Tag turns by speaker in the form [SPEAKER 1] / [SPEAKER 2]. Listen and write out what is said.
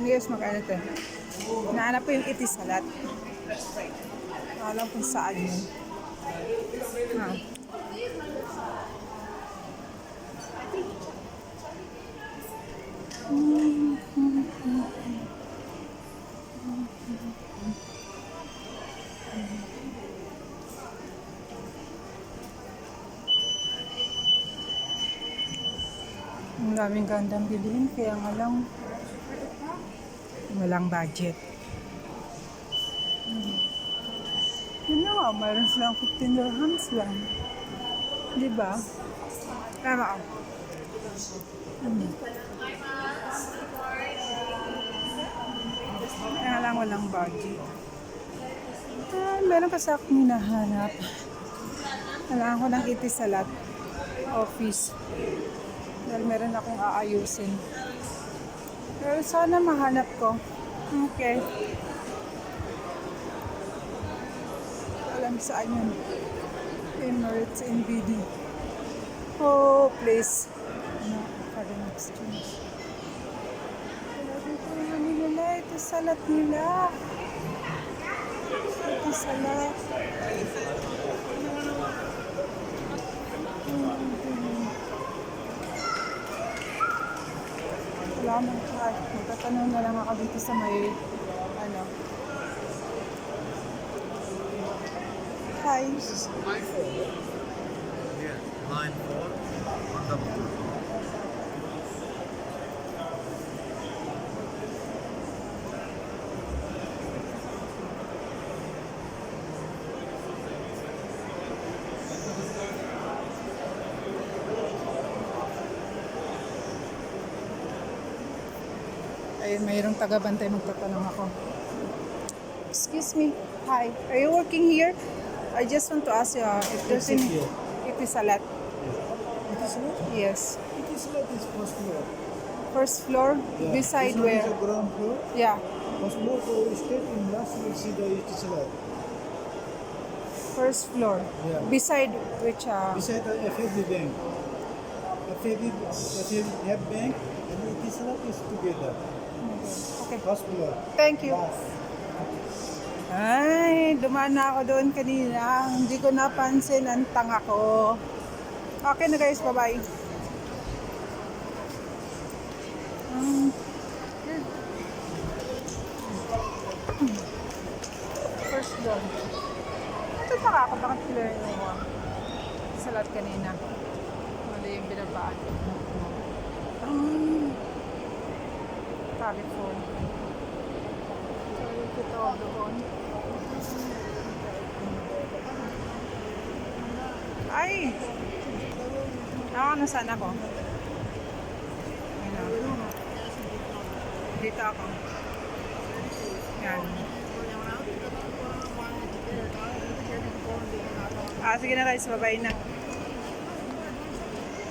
[SPEAKER 1] Guys, magkano ito? Nahanap ko yung itisalat. Alam kung saan yun. Ha. Ang daming gandang bilhin, kaya nga lang walang budget. Yun na nga, mayroon silang 15 dirhams lang. Di ba? Tama ka. Kaya lang walang budget. Meron kasi akong hinahanap. Kailangan ko ng itisalat office. Dahil meron akong aayusin. Pero sana mahanap ko. Okay. Alam saan yun. Emirates NBD. Oh, please. Ano? Foreign exchange. Kaya dito naman nila. Ito salat nila. Ito salat. Salamat ka. Magtatanong na lang ako dito sa may ano. Hi.
[SPEAKER 2] This is line 4. Yeah, line 4. 122.
[SPEAKER 1] Ayun, mayroong taga-bantay, magtatanong ako. Excuse me. Hi. Are you working here? I just want to ask you if there's any... It is a lot.
[SPEAKER 3] It is what?
[SPEAKER 1] Yes.
[SPEAKER 3] It is like this first floor.
[SPEAKER 1] First floor?
[SPEAKER 3] Yeah.
[SPEAKER 1] Beside
[SPEAKER 3] This one
[SPEAKER 1] where?
[SPEAKER 3] is the ground floor.
[SPEAKER 1] Yeah.
[SPEAKER 3] First floor, so straight in last you will see the it is like
[SPEAKER 1] First floor.
[SPEAKER 3] Yeah.
[SPEAKER 1] Beside which...
[SPEAKER 3] beside the FAB bank. FAB bank and it is like is together.
[SPEAKER 1] Okay.
[SPEAKER 3] First floor.
[SPEAKER 1] Thank you.
[SPEAKER 3] Last.
[SPEAKER 1] Ay, dumaan na ako doon kanina. Hindi ko napansin ang tanga ko. Okay na guys, bye-bye. First floor. Ito taka ako, bakit clear yung salat kanina. Mali yung binabaan. Telephone. Sorry, ito doon. Ay! Nasaan ako? Ayun. Dito ako. Yan. Sige na guys, bye-bye na.